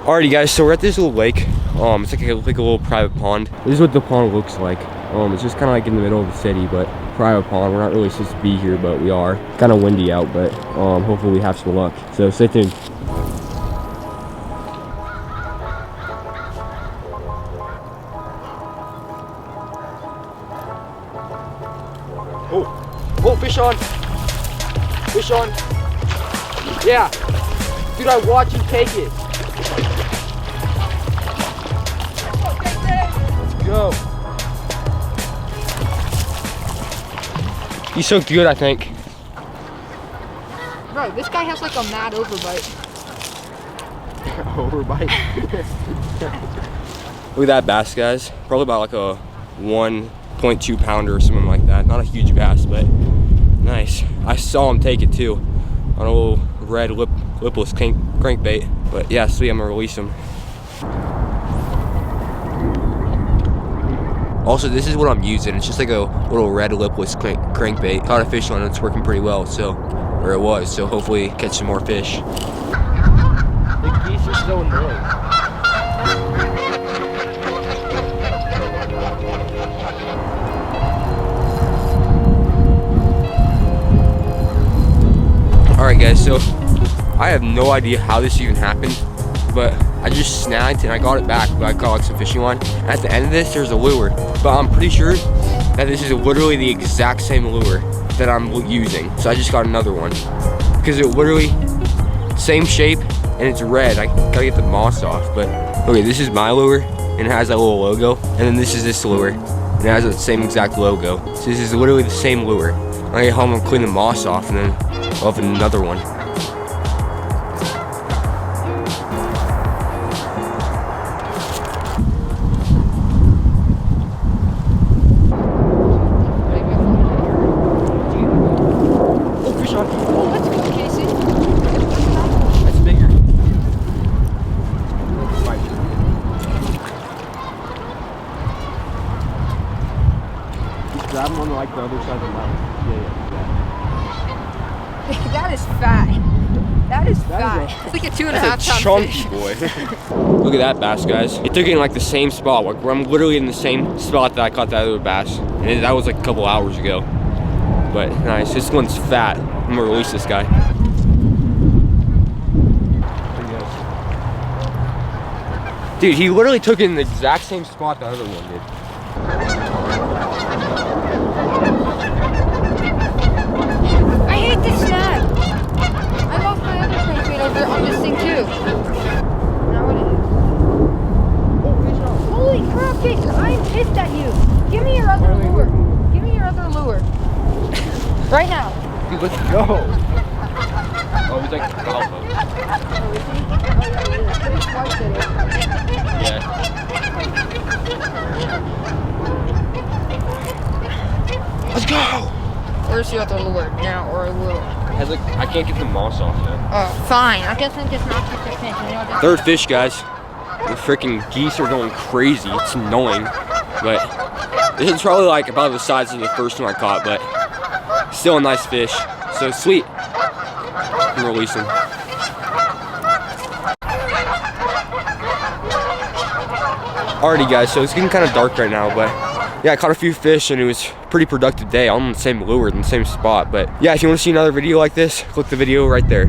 Alrighty guys, so we're at this little lake. It's like a little private pond. This is what the pond looks like. It's just kind of like in the middle of the city, but private pond. We're not really supposed to be here, but we are. Kind of windy out, but hopefully we have some luck. So stay tuned. Oh, fish on. Fish on. Yeah. Dude, I watch you take it. Let's go. He's so good, I think. Bro, this guy has like a mad overbite. Overbite? Look at that bass, guys. Probably about like a 1.2 pounder or something like that. Not a huge bass, but nice. I saw him take it too on a little red lipless crankbait. But yeah, sweet, I'm gonna release him. Also, this is what I'm using. It's just like a little red lipless crankbait. Caught a fish on it, it's working pretty well, so, or it was, so hopefully catch some more fish. The geese are so annoying. Alright guys, so I have no idea how this even happened, but I just snagged and I got it back, but I caught like some fishing line. At the end of this, there's a lure, but I'm pretty sure that this is literally the exact same lure that I'm using. So I just got another one because it literally same shape and it's red. I gotta get the moss off, but okay, this is my lure and it has that little logo, and then this is this lure and it has the same exact logo. So this is literally the same lure. I get home and clean the moss off, and then I'll have another one. Grab him on like the other side of the mountain. Yeah. That is fat. That is fat. It's like a 2.5 pound fish. Boy. Look at that bass, guys. It took it in like the same spot. Like I'm literally in the same spot that I caught that other bass, and that was like a couple hours ago. But nice. This one's fat. I'm gonna release this guy. Dude, he literally took it in the exact same spot the other one did. This snag. I lost my other crankbait over on this thing too. Now what is it? Oh, fish on. Holy crap, Jason! I am pissed at you. Give me your other lure. Give me your other lure. Right now. Dude, let's go. Oh, he's like the alpha. Oh, is he? Oh, yeah. Yeah. Let's go. Where's your other lure? Now or a lure? I can't get the moss off though. Oh, fine. I guess I'm just not catch a fish. You know, third fish, guys. The freaking geese are going crazy. It's annoying, but this is probably like about the size of the first one I caught, but still a nice fish. So sweet. I'm gonna release him. Alrighty, guys. So it's getting kind of dark right now, but yeah, I caught a few fish and it was a pretty productive day. I'm on the same lure in the same spot. But yeah, if you want to see another video like this, click the video right there.